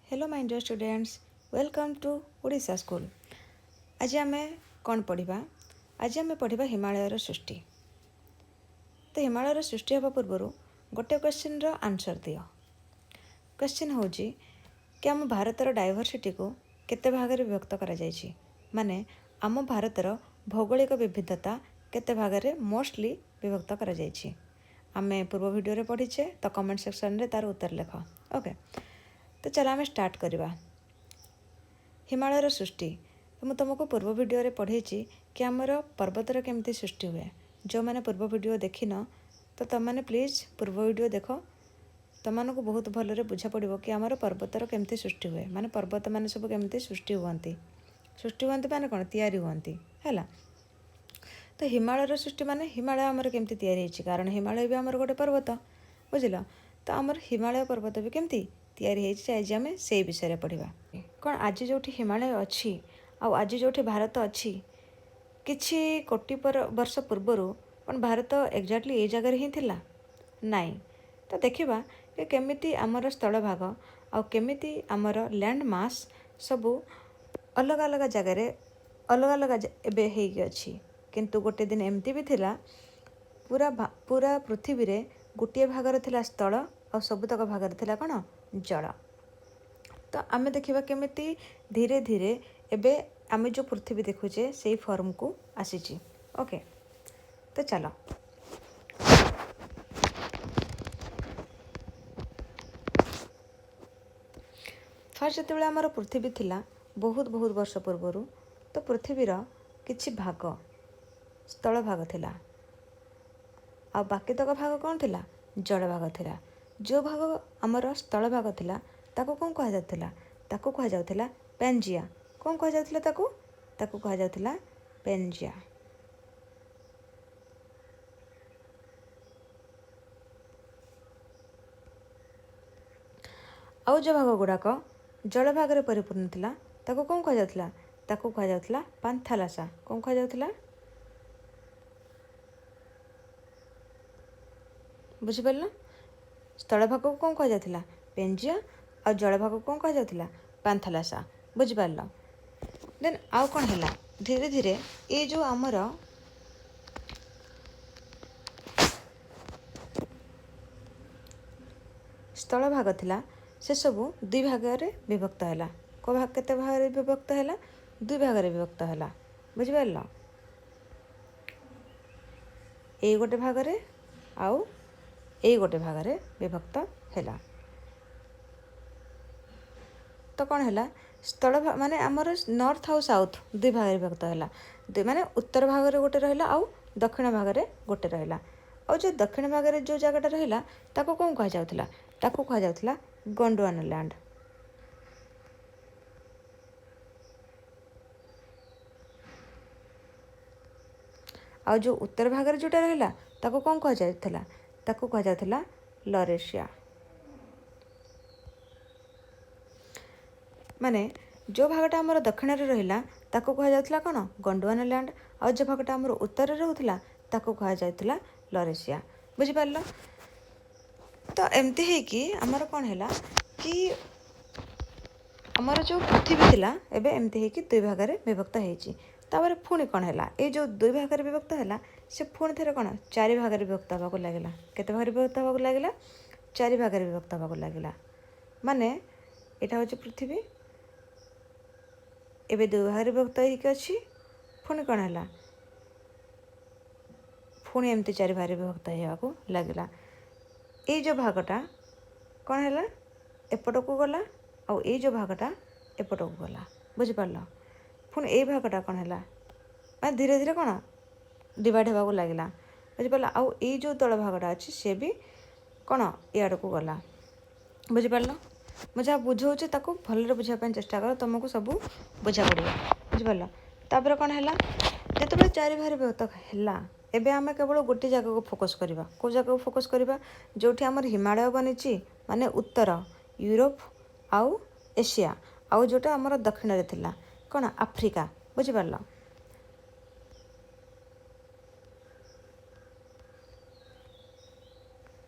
Hello my dear students, welcome to Odisha school. आज आम कौन पढ़ा? आज आम पढ़ा हिमालयर सृष्टि। तो हिमालयर सृष्टि होगा पूर्वर गोटे क्वेश्चन रो आंसर दियो। क्वेश्चन हूँ कि आम भारतर डायवर्सिटी को केते भाग में विभक्त करा जायछि, माने आम भारतर भौगोलिक विविधता केते भाग में मोस्टली विभक्त करा जायछि। आमे पूर्व वीडियो रे पढ़ीचे, तो कमेंट सेक्शन रे तार उत्तर लिख। ओके, तो चलो आम स्टार्ट करवा। हिमालयर सृष्टि तो मुझे तुमको पूर्व वीडियो रे पढ़ी कि आमर पर्वतर केमती सृष्टि हुए। जो मैंने पूर्व वीडियो देखिन तो तुमने प्लीज पूर्व वीडियो देख, तुमको बहुत भलरे बुझा पड़ो कि आमर पर्वतर केमती सृष्टि हुए, माने पर्वत मान सब केमती सृष्टि हुए माने कौन तैयारी हुए है। तो हिमालयर सृष्टि माने हिमालय आमर केमती तैयारी होइछि, कारण हिमालय भी आमर गोटे पर्वत, बुझिल। तो आमर हिमालय पर्वत भी केमती तैयारी होइछि, आज आम से विषय पढ़ा। कौन आज जो हिमालय अच्छी आज जो भारत अच्छी किछि कोटि वर्ष पूर्वर कौन भारत एक्जाक्टली ये जगह ही थिला नाई। तो देखिबा कि केमिति आमर स्थल भाग केमिति आमर लैंड मास सबू अलग अलग जगार अलग अलग एबे हेगी अच्छी, किंतु गोटे दिन एमती भी थिला पूरा पूरा पृथ्वी रे गोटे भागर थिला स्थल और सबुतक भागर थिला कौन जल। तो आमे देखिबा केमिति धीरे धीरे एबे आमे जो पृथ्वी देखुचे से फॉर्म को आसीची। ओके, तो चलो फास्ट जो आमर पृथ्वी थिला बहुत बहुत वर्ष पूर्वर, तो पृथ्वीर किछि भाग स्थल भाग थिला आ बाकी तक भाग कौन थिला जल भाग थिला। जो भाग आमर स्थल भाग थिला ताको कौन कहा जाउथिला, ताको कहा जाउथिला पेंजिया। कौन कहा जाउथिला ताको, ताको कहा जाउथिला पेंजिया। आउ जो भाग गुड़ाक जल भाग में परिपूर्ण थिला ताको कौन कहा जाउथिला, ताको कहा जाउथिला पांथालासा। कौन कहा जाउथिला, बुझिपारल। स्थल भाग को कौन कहा जाउथिला पेंजिया और जल भाग को कौन कहा जाउथिला पांथालासा, बुझिपारल। देन आउ कौन हैला धीरे धीरे ये जो आमर स्थल भाग थिला से सबू दुई भाग में विभक्त है। को भाग केते भाग में विभक्त है, दुई भाग में विभक्त है, बुझिपारल। ये गोटे भाग में आउ ये गोटे भाग में विभक्त है। तो कौन है स्थल भाग माने आमर नॉर्थ आउ साउथ दुई भाग में विभक्त है, माने उत्तर भाग में गोटे रहा आउ दक्षिण भाग में गोटे रहा। और जो दक्षिण भाग में जो जगटा रहा ताको कौन कहा जाउथिला, ताको कहा जाउथिला गोंडवाना लैंड। आ जो उत्तर भाग में जोटा रहा ताको कौन कहा जाउथिला, ताको कहा जाउथिला लरेशिया। माने जो भागटा आमर दक्षिण रे रहिला ताको कहा जाउथिला कौन गोंडवाना लैंड, और जो भागटा आमर उत्तर रे रहउथिला ताको कहा जाउथिला लरेशिया, बुझिपारल। तो एमती है कि आमर कौन है कि आमर जो पृथ्वी थिला एबे एमती है कि दुई भाग में विभक्त होइछि। तापर पुणी कौन है ये जो दुई भाग में विभक्त है से पुणी थे कौन चारि भाग में विभक्त होगा लगे। केते भाग में विभक्त होगा लगे, चारि भाग में विभक्त होगा लगे। माने यहाँ हूँ पृथ्वी एबे दुई भाग में विभक्त होइछि अछि, पुणी कौन है पुणी एमती चारि भाग में विभक्त होगा लगला। ये जो भागटा कौन है एपट को गला और ये जो भागटा एपट को गला, बुझिपारल। पुणी ये भागटा कौन है मैं धीरे धीरे कौन डिवाइड होगा लगला, बुझिपारल। आउ ये जो तल भागटा अच्छी सी भी कौन इड़ को गला, बुझिपारल। मुझे जहाँ बुझाऊँ ताको भलरे बुझापी चेष्टा कर, तुमको सब बुझा पड़ो, बुझिपारल। तापर कौन है जिते चारि भाग विभक्त है एबे आमे केवल गोटे जगह को फोकस करवा। को जगह को फोकस करवा जोठी आमर हिमालय बनी माने उत्तर यूरोप आउ एशिया, आउ जोटा आमर दक्षिण रे थिला कौन आफ्रिका, बुझिपारल।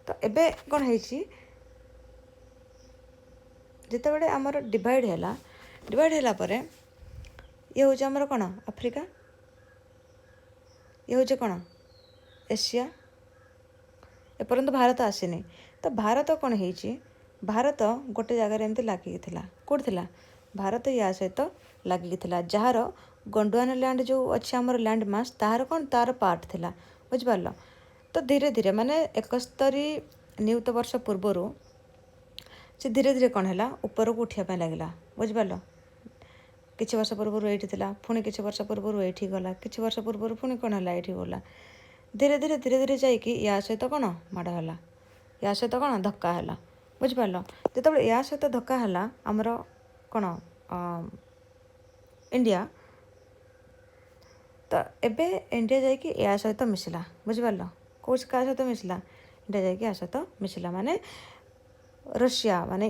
तो एबे कौन है ଯେତେବେଳେ ଆମର ଡିଭାଇଡ଼ ହେଲା ପରେ ଇଏ ହେଉଛି ଆମର କ'ଣ ଆଫ୍ରିକା, ଇଏ ହେଉଛି କ'ଣ ଏସିଆ, ଏପର୍ଯ୍ୟନ୍ତ ଭାରତ ଆସିନି। ତ ଭାରତ କ'ଣ ହେଇଛି, ଭାରତ ଗୋଟେ ଜାଗାରେ ଏମିତି ଲାଗିକି ଥିଲା। କେଉଁଠି ଥିଲା? ଭାରତ ୟା ସହିତ ଲାଗିକି ଥିଲା, ଯାହାର ଗଣ୍ଡୱାନା ଲ୍ୟାଣ୍ଡ ଯେଉଁ ଅଛି ଆମର ଲ୍ୟାଣ୍ଡ ମାସ୍, ତାହାର କ'ଣ ତାର ପାର୍ଟ ଥିଲା, ବୁଝିପାରିଲ। ତ ଧୀରେ ଧୀରେ ମାନେ 71 ନିୟୁତ ବର୍ଷ ପୂର୍ବରୁ ସେ ଧୀରେ ଧୀରେ କ'ଣ ହେଲା, ଉପରକୁ ଉଠିବା ପାଇଁ ଲାଗିଲା, ବୁଝିପାରିଲ। କିଛି ବର୍ଷ ପୂର୍ବରୁ ଏଇଠି ଥିଲା, ପୁଣି କିଛି ବର୍ଷ ପୂର୍ବରୁ ଏଇଠି ଗଲା, କିଛି ବର୍ଷ ପୂର୍ବରୁ ପୁଣି କ'ଣ ହେଲା, ଏଇଠି ଗଲା। ଧୀରେ ଧୀରେ ଯାଇକି ୟା ସହିତ କ'ଣ ମାଡ଼ ହେଲା, ୟା ସହିତ କ'ଣ ଧକ୍କା ହେଲା, ବୁଝିପାରିଲ। ଯେତେବେଳେ ୟା ସହିତ ଧକ୍କା ହେଲା ଆମର କ'ଣ ଇଣ୍ଡିଆ, ତ ଏବେ ଇଣ୍ଡିଆ ଯାଇକି ୟା ସହିତ ମିଶିଲା, ବୁଝିପାରିଲ। କାହା ସହିତ ମିଶିଲା? ଇଣ୍ଡିଆ ଯାଇକି ୟା ସହିତ ମିଶିଲା, ମାନେ ଋଷିଆ ମାନେ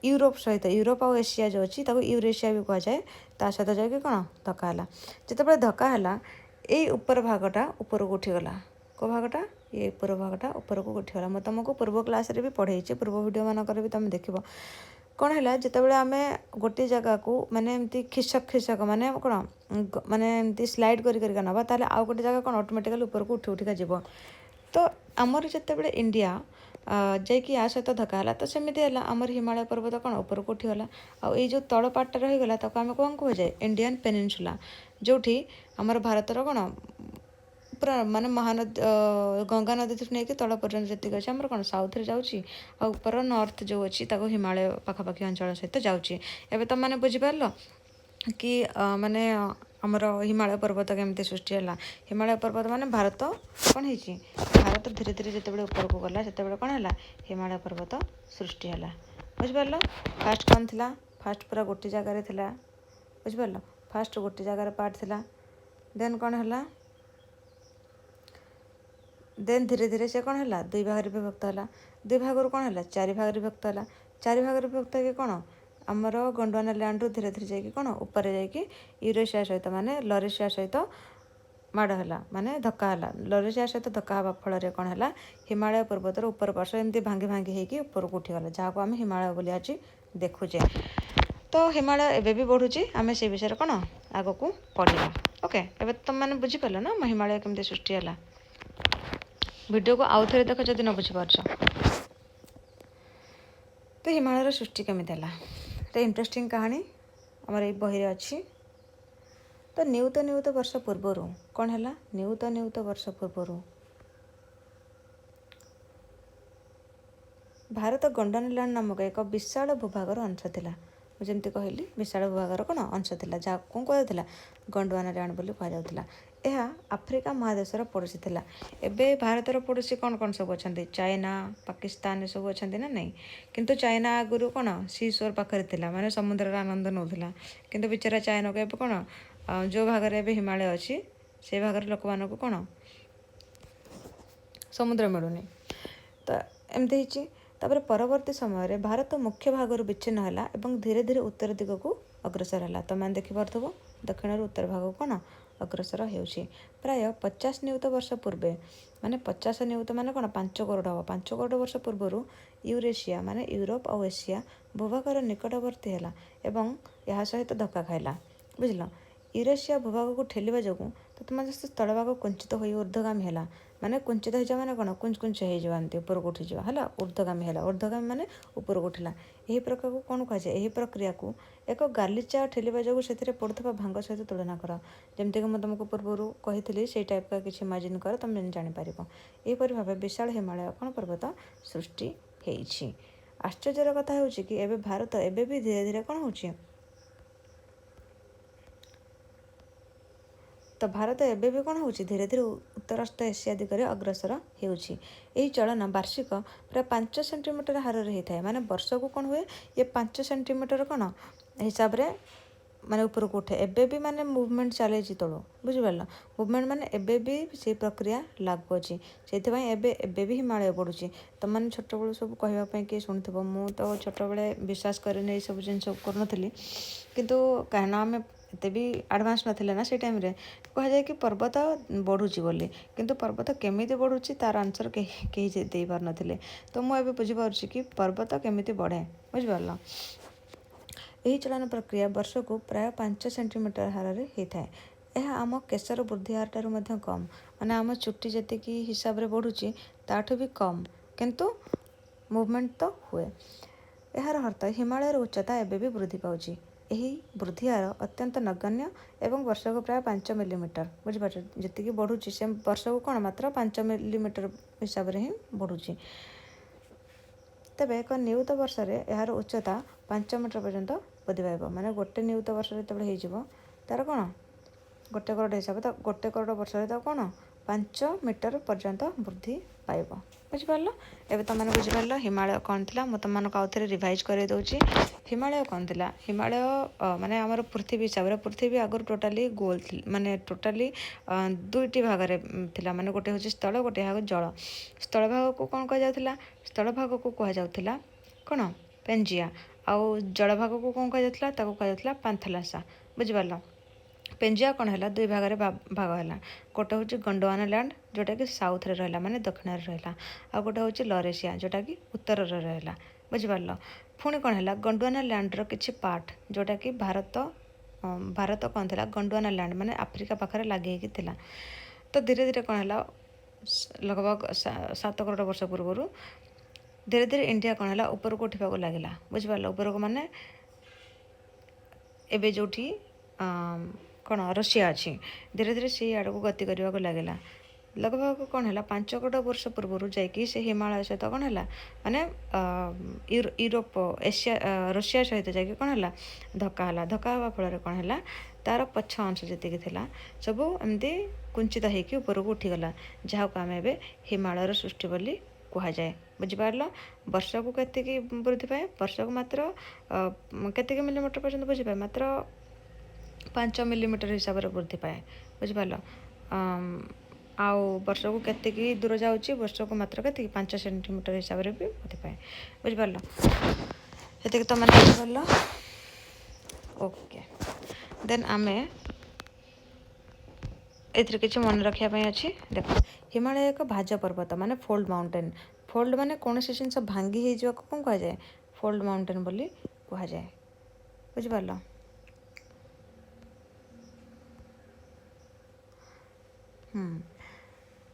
ୟୁରୋପ ସହିତ, ୟୁରୋପ ଆଉ ଏସିଆ ଯେଉଁ ଅଛି ତାକୁ ୟୁରେସିଆ ବି କୁହାଯାଏ, ତା ସହିତ ଯାଇକି କ'ଣ ଧକ୍କା ହେଲା। ଯେତେବେଳେ ଧକ୍କା ହେଲା ଏଇ ଉପର ଭାଗଟା ଉପରକୁ ଉଠିଗଲା। କେଉଁ ଭାଗଟା? ଏଇ ଉପର ଭାଗଟା ଉପରକୁ ଉଠିଗଲା। ମୁଁ ତୁମକୁ ପୂର୍ବ କ୍ଲାସ୍ରେ ବି ପଢ଼େଇଛି, ପୂର୍ବ ଭିଡ଼ିଓ ମାନଙ୍କରେ ବି ତୁମେ ଦେଖିବ। କ'ଣ ହେଲା, ଯେତେବେଳେ ଆମେ ଗୋଟିଏ ଜାଗାକୁ ମାନେ ଏମିତି ଖିସକ ମାନେ କ'ଣ ମାନେ ଏମିତି ସ୍ଲାଇଡ଼ କରିକା ନେବା, ତାହେଲେ ଆଉ ଗୋଟେ ଜାଗା କ'ଣ ଅଟୋମେଟିକାଲି ଉପରକୁ ଉଠିକା ଯିବ। ତ ଆମର ଯେତେବେଳେ ଇଣ୍ଡିଆ ଯାଇକି ୟା ସହିତ ଧକ୍କା ହେଲା, ତ ସେମିତି ହେଲା ଆମର ହିମାଳୟ ପର୍ବତ କ'ଣ ଉପରକୁ ଉଠିଗଲା। ଆଉ ଏଇ ଯେଉଁ ତଳ ପାର୍ଟଟା ରହିଗଲା ତାକୁ ଆମେ କ'ଣ କୁହାଯାଏ? ଇଣ୍ଡିଆନ୍ ପେନିନସୁଲା, ଯେଉଁଠି ଆମର ଭାରତର କ'ଣ ପୁରା ମାନେ ମହାନଦୀ ଗଙ୍ଗା ନଦୀଠୁ ନେଇକି ତଳ ପର୍ଯ୍ୟନ୍ତ ଯେତିକି ଅଛି ଆମର କ'ଣ ସାଉଥରେ ଯାଉଛି, ଆଉ ଉପର ନର୍ଥ ଯେଉଁ ଅଛି ତାକୁ ହିମାଳୟ ପାଖାପାଖି ଅଞ୍ଚଳ ସହିତ ଯାଉଛି। ଏବେ ତୁମମାନେ ବୁଝିପାରିଲ କି ମାନେ ଆମର ହିମାଳୟ ପର୍ବତ କେମିତି ସୃଷ୍ଟି ହେଲା। ହିମାଳୟ ପର୍ବତ ମାନେ ଭାରତ କ'ଣ ହେଇଛି, ଭାରତ ଧୀରେ ଧୀରେ ଯେତେବେଳେ ଉପରକୁ ଗଲା ସେତେବେଳେ କ'ଣ ହେଲା, ହିମାଳୟ ପର୍ବତ ସୃଷ୍ଟି ହେଲା, ବୁଝିପାରିଲ। ଫାଷ୍ଟ କ'ଣ ଥିଲା? ଫାଷ୍ଟ ପୁରା ଗୋଟେ ଜାଗାରେ ଥିଲା, ବୁଝିପାରିଲ। ଫାଷ୍ଟ ଗୋଟେ ଜାଗାରେ ପାର୍ଟ ଥିଲା, ଦେନ୍ କ'ଣ ହେଲା, ଦେନ୍ ଧୀରେ ଧୀରେ ସେ କ'ଣ ହେଲା, ଦୁଇ ଭାଗରେ ବିଭକ୍ତ ହେଲା। ଦୁଇ ଭାଗରୁ କ'ଣ ହେଲା, 4 ଭାଗରେ ବିଭକ୍ତ ହେଲା। 4 ଭାଗରେ ବିଭକ୍ତ ହେଇକି କ'ଣ ଆମର ଗଣ୍ଡୱାନା ଲ୍ୟାଣ୍ଡରୁ ଧୀରେ ଧୀରେ ଯାଇକି କ'ଣ ଉପରେ ଯାଇକି ୟୁରେସିଆ ସହିତ ମାନେ ଲରେସିଆ ସହିତ ମାଡ଼ ହେଲା, ମାନେ ଧକ୍କା ହେଲା। ଲରେସିଆ ସହିତ ଧକ୍କା ହେବା ଫଳରେ କ'ଣ ହେଲା, ହିମାଳୟ ପର୍ବତର ଉପର ପାର୍ଶ୍ୱ ଏମିତି ଭାଙ୍ଗି ହେଇକି ଉପରକୁ ଉଠିଗଲା, ଯାହାକୁ ଆମେ ହିମାଳୟ ବୋଲି ଆଜି ଦେଖୁଛେ। ତ ହିମାଳୟ ଏବେ ବି ବଢ଼ୁଛି, ଆମେ ସେ ବିଷୟରେ କ'ଣ ଆଗକୁ ପଢ଼ିବା। ଓକେ, ଏବେ ତୁମମାନେ ବୁଝିପାରିଲ ନା ହିମାଳୟ କେମିତି ସୃଷ୍ଟି ହେଲା। ଭିଡ଼ିଓକୁ ଆଉ ଥରେ ଦେଖ ଯଦି ନ ବୁଝିପାରୁଛ। ତ ହିମାଳୟର ସୃଷ୍ଟି କେମିତି ହେଲା, ଏଇଟା ଇଣ୍ଟରେଷ୍ଟିଂ କାହାଣୀ ଆମର ଏଇ ବହିରେ ଅଛି। ତ ନିୟୁତ ବର୍ଷ ପୂର୍ବରୁ କ'ଣ ହେଲା, ନିୟୁତ ବର୍ଷ ପୂର୍ବରୁ ଭାରତ ଗଣ୍ଡୱାନା ଲ୍ୟାଣ୍ଡ ନାମକ ଏକ ବିଶାଳ ଭୂଭାଗର ଅଂଶ ଥିଲା। ମୁଁ ଯେମିତି କହିଲି ବିଶାଳ ଭୂଭାଗର କ'ଣ ଅଂଶ ଥିଲା, ଯାହାକୁ କ'ଣ କୁହାଯାଉଥିଲା, ଗଣ୍ଡୱାନା ଲ୍ୟାଣ୍ଡ ବୋଲି କୁହାଯାଉଥିଲା। ଏହା ଆଫ୍ରିକା ମହାଦେଶର ପଡ଼ୋଶୀ ଥିଲା। ଏବେ ଭାରତର ପଡ଼ୋଶୀ କ'ଣ କ'ଣ ସବୁ ଅଛନ୍ତି, ଚାଇନା, ପାକିସ୍ତାନ ଏସବୁ ଅଛନ୍ତି ନା ନାହିଁ। କିନ୍ତୁ ଚାଇନା ଆଗରୁ କ'ଣ ସି ସୋର୍ ପାଖରେ ଥିଲା, ମାନେ ସମୁଦ୍ରର ଆନନ୍ଦ ନେଉଥିଲା। କିନ୍ତୁ ବିଚାରା ଚାଇନାକୁ ଏବେ କ'ଣ ଯେଉଁ ଭାଗରେ ଏବେ ହିମାଳୟ ଅଛି ସେ ଭାଗରେ ଲୋକମାନଙ୍କୁ କ'ଣ ସମୁଦ୍ର ମିଳୁନି। ତ ଏମିତି ହେଇଛି। ତାପରେ ପରବର୍ତ୍ତୀ ସମୟରେ ଭାରତ ମୁଖ୍ୟ ଭାଗରୁ ବିଚ୍ଛିନ୍ନ ହେଲା ଏବଂ ଧୀରେ ଧୀରେ ଉତ୍ତର ଦିଗକୁ ଅଗ୍ରସର ହେଲା। ତୁମମାନେ ଦେଖିପାରୁଥିବ ଦକ୍ଷିଣରୁ ଉତ୍ତର ଭାଗକୁ କ'ଣ ଅଗ୍ରସର ହେଉଛି। ପ୍ରାୟ 50 ନିୟୁତ ବର୍ଷ ପୂର୍ବେ, ମାନେ 50 ନିୟୁତ ମାନେ କ'ଣ 5 କରୋଡ଼ ହେବ। 5 କରୋଡ଼ ବର୍ଷ ପୂର୍ବରୁ ୟୁରେସିଆ ମାନେ ୟୁରୋପ ଆଉ ଏସିଆ ଭୂଭାଗର ନିକଟବର୍ତ୍ତୀ ହେଲା ଏବଂ ଏହା ସହିତ ଧକ୍କା ଖାଇଲା, ବୁଝିଲ। ୟୁରେସିଆ ଭୂଭାଗକୁ ଠେଲିବା ଯୋଗୁଁ ତୁମେ ସ୍ଥଳଭାଗ କୁଞ୍ଚିତ ହୋଇ ଉର୍ଦ୍ଧ୍ୱଗାମୀ ହେଲା। ମାନେ କୁଞ୍ଚିତ ହେଇଯିବା ମାନେ କ'ଣ, କୁଞ୍ଚ ହେଇଯିବା, ଏମିତି ଉପରକୁ ଉଠିଯିବା ହେଲା, ଉର୍ଦ୍ଧ୍ୱଗାମୀ ହେଲା। ଉର୍ଦ୍ଧ୍ୱଗାମୀ ମାନେ ଉପରକୁ ଉଠିଲା। ଏହି ପ୍ରକ୍ରିୟାକୁ କ'ଣ କୁହାଯାଏ, ଏହି ପ୍ରକ୍ରିୟାକୁ ଏକ ଗାଲିଚା ଠେଲିବା ଯୋଗୁଁ ସେଥିରେ ପଡ଼ୁଥିବା ଭାଙ୍ଗ ସହିତ ତୁଳନା କର। ଯେମିତିକି ମୁଁ ତୁମକୁ ପୂର୍ବରୁ କହିଥିଲି ସେଇ ଟାଇପ୍ର କିଛି ଇମାଜିନ୍ କର, ତୁମେ ଜାଣିପାରିବ। ଏହିପରି ଭାବେ ବିଶାଳ ହିମାଳୟ କ'ଣ ପର୍ବତ ସୃଷ୍ଟି ହେଇଛି। ଆଶ୍ଚର୍ଯ୍ୟର କଥା ହେଉଛି କି ଏବେ ଭାରତ ଏବେ ବି ଧୀରେ ଧୀରେ କ'ଣ ହେଉଛି, ତ ଭାରତ ଏବେ ବି କ'ଣ ହେଉଛି, ଧୀରେ ଧୀରେ ଉତ୍ତରସ୍ଥ ଏସିଆ ଦିଗରେ ଅଗ୍ରସର ହେଉଛି। ଏହି ଚଳନ ବାର୍ଷିକ ପ୍ରାୟ 5 ସେଣ୍ଟିମିଟର ହାରରେ ହୋଇଥାଏ। ମାନେ ବର୍ଷକୁ କ'ଣ ହୁଏ, ଇଏ 5 ସେଣ୍ଟିମିଟର କ'ଣ ହିସାବରେ ମାନେ ଉପରକୁ ଉଠେ। ଏବେ ବି ମାନେ ମୁଭମେଣ୍ଟ ଚାଲିଛି ତଳୁ, ବୁଝିପାରିଲ। ମୁଭମେଣ୍ଟ ମାନେ ଏବେ ବି ସେଇ ପ୍ରକ୍ରିୟା ଲାଗୁ ଅଛି। ସେଇଥିପାଇଁ ଏବେ ବି ହିମାଳୟ ବଢ଼ୁଛି। ତୁମମାନେ ଛୋଟବେଳୁ ସବୁ କହିବା ପାଇଁ କିଏ ଶୁଣିଥିବ, ମୁଁ ତ ଛୋଟବେଳେ ବିଶ୍ୱାସ କରେନି ଏଇସବୁ ଜିନିଷ କରୁନଥିଲି। କିନ୍ତୁ କାହିଁକିନା ଆମେ ଏତେ ବି ଆଡ଼ଭାନ୍ସ ନଥିଲେ ନା ସେଇ ଟାଇମ୍ରେ, କୁହାଯାଏ କି ପର୍ବତ ବଢ଼ୁଛି ବୋଲି। କିନ୍ତୁ ପର୍ବତ କେମିତି ବଢ଼ୁଛି ତା'ର ଆନ୍ସର କେହି ଦେଇପାରୁନଥିଲେ। ତ ମୁଁ ଏବେ ବୁଝିପାରୁଛି କି ପର୍ବତ କେମିତି ବଢ଼େ, ବୁଝିପାରିଲ। ଏହି ଚଳନ ପ୍ରକ୍ରିୟା ବର୍ଷକୁ ପ୍ରାୟ 5 ସେଣ୍ଟିମିଟର ହାରରେ ହୋଇଥାଏ। ଏହା ଆମ କେଶର ବୃଦ୍ଧି ହାରଠାରୁ ମଧ୍ୟ କମ୍, ମାନେ ଆମ ଚୁଟି ଯେତିକି ହିସାବରେ ବଢ଼ୁଛି ତାଠୁ ବି କମ୍, କିନ୍ତୁ ମୁଭମେଣ୍ଟ ତ ହୁଏ। ଏହାର ଅର୍ଥ ହିମାଳୟର ଉଚ୍ଚତା ଏବେ ବି ବୃଦ୍ଧି ପାଉଛି। ଏହି ବୃଦ୍ଧି ହାର ଅତ୍ୟନ୍ତ ନଗଣ୍ୟ ଏବଂ ବର୍ଷକୁ ପ୍ରାୟ 5 ମିଲିମିଟର, ବୁଝିପାରୁଛ, ଯେତିକି ବଢ଼ୁଛି ସେ ବର୍ଷକୁ କ'ଣ ମାତ୍ର 5 ମିଲିମିଟର ହିସାବରେ ହିଁ ବଢ଼ୁଛି। ତେବେ ଏକ ନିୟୁତ ବର୍ଷରେ ଏହାର ଉଚ୍ଚତା 5 ମିଟର ପର୍ଯ୍ୟନ୍ତ ବୃଦ୍ଧି ପାଇବ। ମାନେ ଗୋଟେ ନିୟୁତ ବର୍ଷରେ ଯେତେବେଳେ ହେଇଯିବ ତାର କ'ଣ ଗୋଟେ କରୋଡ଼ ହିସାବ, ତ ଗୋଟେ କରୋଡ଼ ବର୍ଷରେ ତ କ'ଣ 5 ମିଟର ପର୍ଯ୍ୟନ୍ତ ବୃଦ୍ଧି ପାଇବ। ବୁଝିପାରିଲ? ଏବେ ତୁମମାନେ ବୁଝିପାରିଲ ହିମାଳୟ କ'ଣ ଥିଲା। ମୁଁ ତୁମମାନଙ୍କୁ ଆଉ ଥରେ ରିଭାଇଜ୍ କରାଇ ଦେଉଛି। ହିମାଳୟ କ'ଣ ଥିଲା? ହିମାଳୟ ମାନେ ଆମର ପୃଥିବୀ ହିସାବରେ ପୃଥିବୀ ଆଗରୁ ଟୋଟାଲି ଗୋଲ ଥିଲା, ମାନେ ଟୋଟାଲି 2ଟି ଭାଗରେ ଥିଲା। ମାନେ ଗୋଟେ ହେଉଛି ସ୍ଥଳ, ଗୋଟେ ଭାଗ ଜଳ। ସ୍ଥଳ ଭାଗକୁ କ'ଣ କୁହାଯାଉଥିଲା? ସ୍ଥଳ ଭାଗକୁ କୁହାଯାଉଥିଲା କ'ଣ ପେଞ୍ଜିଆ, ଆଉ ଜଳ ଭାଗକୁ କ'ଣ କୁହାଯାଉଥିଲା? ତାକୁ କୁହାଯାଉଥିଲା ପାନ୍ଥଲାସା। ବୁଝିପାରିଲ? ପେଞ୍ଜିଆ କ'ଣ ହେଲା? 2 ଭାଗରେ ଭାଗ ହେଲା। ଗୋଟେ ହେଉଛି ଗଣ୍ଡୱାନା ଲ୍ୟାଣ୍ଡ, ଯେଉଁଟାକି ସାଉଥରେ ରହିଲା, ମାନେ ଦକ୍ଷିଣରେ ରହିଲା, ଆଉ ଗୋଟେ ହେଉଛି ଲରେସିଆ, ଯେଉଁଟାକି ଉତ୍ତରରେ ରହିଲା। ବୁଝିପାରିଲ? ପୁଣି କ'ଣ ହେଲା? ଗଣ୍ଡୱାନା ଲ୍ୟାଣ୍ଡର କିଛି ପାର୍ଟ, ଯେଉଁଟାକି ଭାରତ କ'ଣ ଥିଲା? ଗଣ୍ଡୱାନା ଲ୍ୟାଣ୍ଡ ମାନେ ଆଫ୍ରିକା ପାଖରେ ଲାଗି ହେଇକି ଥିଲା। ତ ଧୀରେ ଧୀରେ କ'ଣ ହେଲା? ଲଗଭଗ 7 କରୋଡ଼ ବର୍ଷ ପୂର୍ବରୁ ଧୀରେ ଧୀରେ ଇଣ୍ଡିଆ କ'ଣ ହେଲା? ଉପରକୁ ଉଠିବାକୁ ଲାଗିଲା। ବୁଝିପାରିଲ? ଉପରକୁ ମାନେ ଏବେ ଯେଉଁଠି କ'ଣ ରଷିଆ ଅଛି, ଧୀରେ ଧୀରେ ସେଇ ଆଡ଼କୁ ଗତି କରିବାକୁ ଲାଗିଲା। ଲଗଭଗ କ'ଣ ହେଲା? 5 କରୋଡ଼ ବର୍ଷ ପୂର୍ବରୁ ଯାଇକି ସେ ହିମାଳୟ ସହିତ କ'ଣ ହେଲା? ମାନେ ୟୁରୋପ, ଏସିଆ, ରଷିଆ ସହିତ ଯାଇକି କ'ଣ ହେଲା? ଧକ୍କା ହେଲା। ଧକ୍କା ହେବା ଫଳରେ କ'ଣ ହେଲା? ତା'ର ପଛ ଅଂଶ ଯେତିକି ଥିଲା ସବୁ ଏମିତି କୁଞ୍ଚିତ ହେଇକି ଉପରକୁ ଉଠିଗଲା, ଯାହାକୁ ଆମେ ଏବେ ହିମାଳୟର ସୃଷ୍ଟି ବୋଲି କୁହାଯାଏ। ବୁଝିପାରିଲ? ବର୍ଷକୁ କେତିକି ବୃଦ୍ଧି ପାଏ? ବର୍ଷକୁ ମାତ୍ର କେତିକି ମିଲିମିଟର ପର୍ଯ୍ୟନ୍ତ ବୃଦ୍ଧି ପାଏ? ମାତ୍ର 5 ମିଲିମିଟର ହିସାବରେ ବୃଦ୍ଧି ପାଏ। ବୁଝିପାରିଲ? ଆଉ ବର୍ଷକୁ କେତିକି ଦୂର ଯାଉଛି? ବର୍ଷକୁ ମାତ୍ର କେତିକି 5 ସେଣ୍ଟିମିଟର ହିସାବରେ ବି ବୃଦ୍ଧି ପାଏ। ବୁଝିପାରିଲ? ଏତିକି ତୁମମାନେ ବୁଝିପାରିଲ? ଓକେ, ଦେନ୍ ଆମେ ଏଥିରେ କିଛି ମନେ ରଖିବା ପାଇଁ ଅଛି। ଦେଖ, ହିମାଳୟ ଏକ ଭାଜ ପର୍ବତ, ମାନେ ଫୋଲ୍ଡ ମାଉଣ୍ଟେନ୍। ଫୋଲ୍ଡ ମାନେ କୌଣସି ଜିନିଷ ଭାଙ୍ଗି ହେଇଯିବାକୁ କ'ଣ କୁହାଯାଏ? ଫୋଲ୍ଡ ମାଉଣ୍ଟେନ୍ ବୋଲି କୁହାଯାଏ। ବୁଝିପାରିଲ?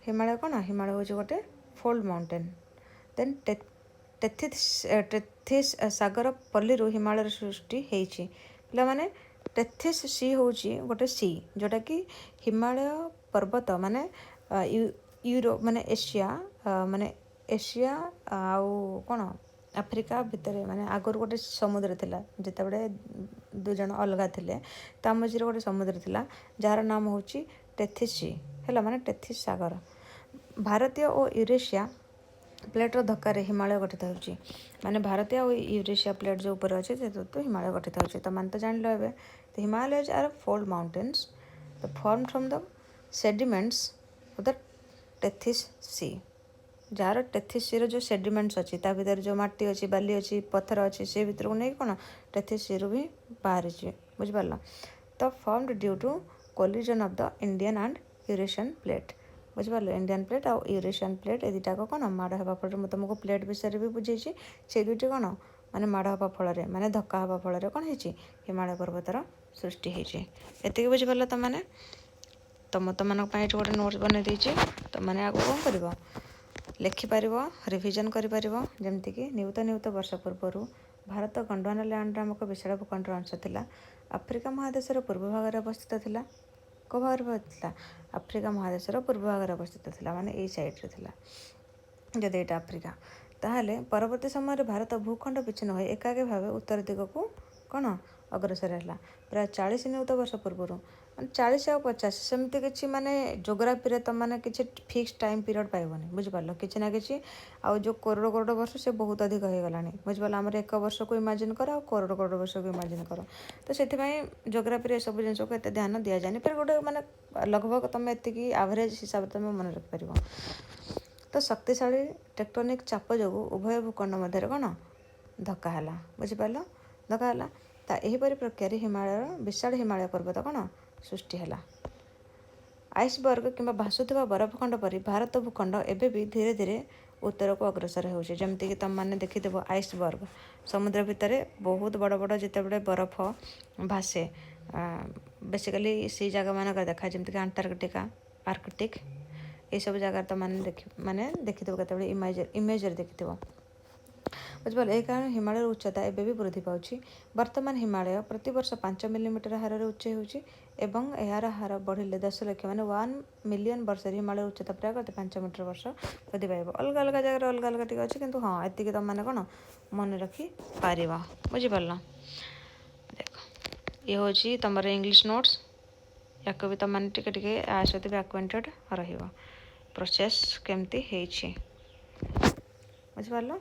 ହିମାଳୟ କ'ଣ? ହିମାଳୟ ହେଉଛି ଗୋଟେ ଫୋଲ୍ଡ ମାଉଣ୍ଟେନ୍। ଦେନ୍ ଟେଥିସ୍ ସାଗର ପଲ୍ଲୀରୁ ହିମାଳୟର ସୃଷ୍ଟି ହେଇଛି। ପିଲାମାନେ, ଟେଥିସ୍ ସି ହେଉଛି ଗୋଟେ ସି, ଯେଉଁଟାକି ହିମାଳୟ ପର୍ବତ ମାନେ ମାନେ ଏସିଆ ଆଉ କ'ଣ ଆଫ୍ରିକା ଭିତରେ, ମାନେ ଆଗରୁ ଗୋଟେ ସମୁଦ୍ର ଥିଲା। ଯେତେବେଳେ 2 ଜଣ ଅଲଗା ଥିଲେ ତା ମଝିରେ ଗୋଟେ ସମୁଦ୍ର ଥିଲା, ଯାହାର ନାମ ହେଉଛି ଟେଥିସ୍ ସି, ହେଲା, ମାନେ ଟେଥିସ୍ ସାଗର। ଭାରତୀୟ ଓ ୟୁରେସିଆ ପ୍ଲେଟ୍ର ଧକ୍କାରେ ହିମାଳୟ ଗଠିତ ହେଉଛି। ମାନେ ଭାରତୀୟ ଆଉ ୟୁରେସିଆ ପ୍ଲେଟ୍ ଯେଉଁ ଉପରେ ଅଛି ସେଥିରୁ ହିମାଳୟ ଗଠିତ ହେଉଛି। ତୁମମାନେ ତ ଜାଣିଲ ଏବେ। The Himalayas are fold mountains formed from the sediments of the Tethys Sea। ଯାହାର ଟେଥିସ୍ ସିର ଯେଉଁ ସେଡିମେଣ୍ଟସ୍ ଅଛି, ତା ଭିତରେ ଯେଉଁ ମାଟି ଅଛି, ବାଲି ଅଛି, ପଥର ଅଛି, ସେ ଭିତରକୁ ନେଇକି କ'ଣ ଟେଥିସ୍ ସିରୁ ବି ବାହାରିଛି। ବୁଝିପାରିଲ? ତ formed due to collision of the Indian and Eurasian plate. ବୁଝିପାରିଲ? ଇଣ୍ଡିଆନ୍ ପ୍ଲେଟ୍ ଆଉ ୟୁରେସିଆନ୍ ପ୍ଲେଟ୍ ଏ ଦୁଇଟାକ କ'ଣ ମାଡ଼ ହେବା ଫଳରେ, ମୁଁ ତୁମକୁ ପ୍ଲେଟ୍ ବିଷୟରେ ବି ବୁଝେଇଛି, ସେଇ ଦୁଇଟି କ'ଣ ମାନେ ମାଡ଼ ହେବା ଫଳରେ, ମାନେ ଧକ୍କା ହେବା ଫଳରେ କ'ଣ ହେଇଛି? ହିମାଳୟ ପର୍ବତର ସୃଷ୍ଟି ହେଇଛି। ଏତିକି ବୁଝିପାରିଲ ତୁମମାନେ? ତୁମମାନଙ୍କ ପାଇଁ ଏଠି ଗୋଟେ ନୋଟ୍ସ ବନେଇ ଦେଇଛି। ତୁମମାନେ ଆଗକୁ କ'ଣ କରିବ? ଲେଖିପାରିବ, ରିଭିଜନ୍ କରିପାରିବ। ଯେମିତିକି ନିୟୁତ ବର୍ଷ ପୂର୍ବରୁ ଭାରତ ଗଣ୍ଡୱାନା ଲ୍ୟାଣ୍ଡ ନାମକ ବିଶାଳ ଭୂଖଣ୍ଡର ଅଂଶ ଥିଲା। ଆଫ୍ରିକା ମହାଦେଶର ପୂର୍ବ ଭାଗରେ ଅବସ୍ଥିତ ଥିଲା। କେଉଁ ଭାଗରେ ଥିଲା? ଆଫ୍ରିକା ମହାଦେଶର ପୂର୍ବ ଭାଗରେ ଅବସ୍ଥିତ ଥିଲା, ମାନେ ଏଇ ସାଇଡ଼୍ରେ ଥିଲା। ଯଦି ଏଇଟା ଆଫ୍ରିକା, ତାହେଲେ ପରବର୍ତ୍ତୀ ସମୟରେ ଭାରତ ଭୂଖଣ୍ଡ ବିଚ୍ଛିନ୍ନ ହୋଇ ଏକାକୀ ଭାବେ ଉତ୍ତର ଦିଗକୁ କ'ଣ ଅଗ୍ରସର ହେଲା। ପ୍ରାୟ 40 ନିୟୁତ ବର୍ଷ ପୂର୍ବରୁ, ମାନେ 40 ଆଉ 50 ସେମିତି କିଛି, ମାନେ ଜୋଗ୍ରାଫିରେ ତୁମମାନେ କିଛି ଫିକ୍ସ ଟାଇମ୍ ପିରିୟଡ଼ ପାଇବନି। ବୁଝିପାରିଲ? କିଛି ନା କିଛି, ଆଉ ଯେଉଁ କରୋଡ଼ କରୋଡ଼ ବର୍ଷ ସେ ବହୁତ ଅଧିକ ହେଇଗଲାଣି। ବୁଝିପାରିଲ? ଆମର 1 ବର୍ଷକୁ ଇମାଜିନ୍ କର ଆଉ କରୋଡ଼ କରୋଡ଼ ବର୍ଷକୁ ଇମାଜିନ୍ କର। ତ ସେଥିପାଇଁ ଜୋଗ୍ରାଫିରେ ଏସବୁ ଜିନିଷକୁ ଏତେ ଧ୍ୟାନ ଦିଆଯାଏନି। ଫେର୍ ଗୋଟେ ମାନେ ଲଗଭଗ ତୁମେ ଏତିକି ଆଭରେଜ୍ ହିସାବରେ ତୁମେ ମନେ ରଖିପାରିବ। ତ ଶକ୍ତିଶାଳୀ ଟେକ୍ଟୋନିକ୍ ଚାପ ଯୋଗୁଁ ଉଭୟ ଭୂଖଣ୍ଡ ମଧ୍ୟରେ କ'ଣ ଧକ୍କା ହେଲା। ବୁଝିପାରିଲ? ଧକ୍କା ହେଲା। ତା ଏହିପରି ପ୍ରକ୍ରିୟାରେ ବିଶାଳ ହିମାଳୟ ପର୍ବତ କ'ଣ ସୃଷ୍ଟି ହେଲା। ଆଇସବର୍ଗ କିମ୍ବା ଭାସୁଥିବା ବରଫଖଣ୍ଡ ପରି ଭାରତ ଭୂଖଣ୍ଡ ଏବେ ବି ଧୀରେ ଧୀରେ उत्तर को अग्रसर होउछे जेमति कि तुम माने देखिथिबो आइसबर्ग समुद्र भितर बहुत बड़ बड़ जितेबले बरफ भासे बेसिकली सी जगह मानक देखा जमती कि अंटार्कटिका आर्कटिक ये सब जगह तो माने देखिथिबो केतेबले इमेज देखिथिबो बुझिपारे। यही कारण हिमालय उच्चता एवं भी वृद्धि पाଉଛି। वर्तमान हिमालय प्रति वर्ष 5 मिलीमीटर हार उच्च होउछि एवं यार हार बढ़िले 10 लाख माने 1 मिलियन वर्ष हिमालय उच्चता प्राय 5 मीटर वर्ष वृद्धि पाइब। अलग अलग जगह अलग अलग टिके अछि किंतु हाँ एतिक तुम मैंने कौन मन रखी पार बुझिपार। देख ये हूँ तुम इंग्लिश नोट्स या भी तुम मैंने टिके आ सहित भी आक्वेंटेड रहिबो प्रोसेस केमती है बुझिपार।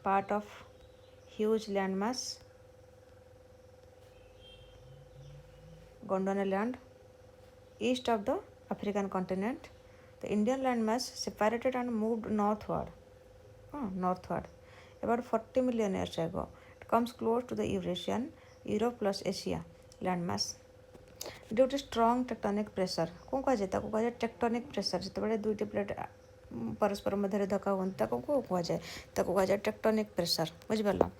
Part of huge land mass Gondwana land east of the African continent. The Indian landmass separated and moved northward about 40 million years ago. It comes close to the Eurasian, Europe plus Asia landmass. Due to strong tectonic pressure, कौन कहा जाए tectonic pressure जितेबाला दुईटी plate परस्पर मध्य धक्का हुआ कह जाए टेक्टोनिक प्रेसर बुझिपार।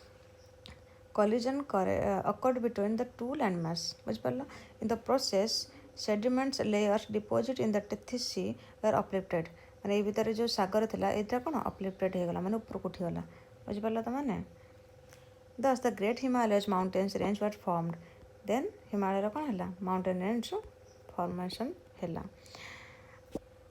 collision occurred between the two landmass बुझिपार। in the process sediments layers deposit in the Tethys Sea were uplifted माने भितर जो सागर थिला एटा कोन uplifted हो गला माने ऊपर को उठी गला बुझिपार त माने। thus the great Himalayas mountains range were formed then Himalaya कोन हला mountain range formation हला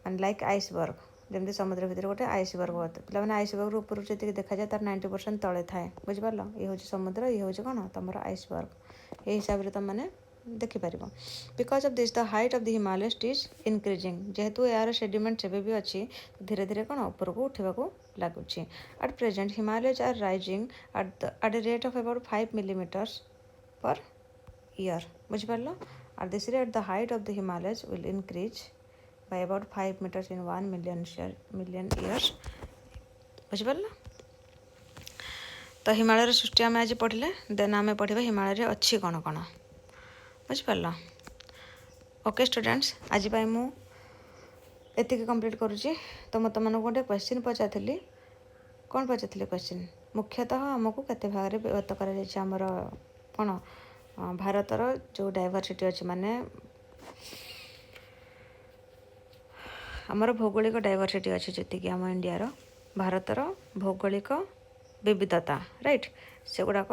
and like iceberg जमती समुद्र भितर गोटे आइसबर्ग होते पे आइसबर्ग ऊपर जी देखा जाए तार 90% तले थाए बुझिपार। ये हूँ समुद्र ये हूँ कौन तुम आइसबर्ग ये हिसाब से तुम मैंने देखिपर। Because of this the height of the Himalayas is increasing जेहेतु यार सेडिमेंट जब भी अच्छी धीरे धीरे कौन ऊपर को उठा लगुच। At present Himalayas are rising at the rate of about 5 millimetres per year बुझिपार। At this rate the height of the Himalayas will increase by about 5 meters in 1 million years बुझिपार। तो हिमालय सृष्टि आम आज पढ़ले देन आम पढ़ा हिमालय अच्छी कौन कौन बुझिपार। ओके स्टूडेंट्स आज मु एतिक कंप्लीट करुँची। तो मत मन गोटे क्वेश्चन पचारि कौन पचारि क्वेश्चन मुख्यतः आमको केते भाग में व्यक्त कर कौन भारतर जो डायवर्सिटी अच्छी माने आमर भौगोलिक डायवर्सिटी अच्छी जी आम इंडिया भारतर भौगोलिक विविधता राइट से गुड़ाक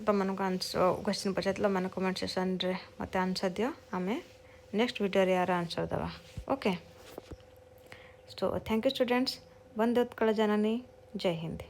तुम क्वेश्चन पचार मैंने कमेंट सेक्शन रे मत आंसर दियो आम नेक्स्ट वीडियो यार आंसर दवा। Okay so thank you students. वंदे उत्कल जननी जय हिंद।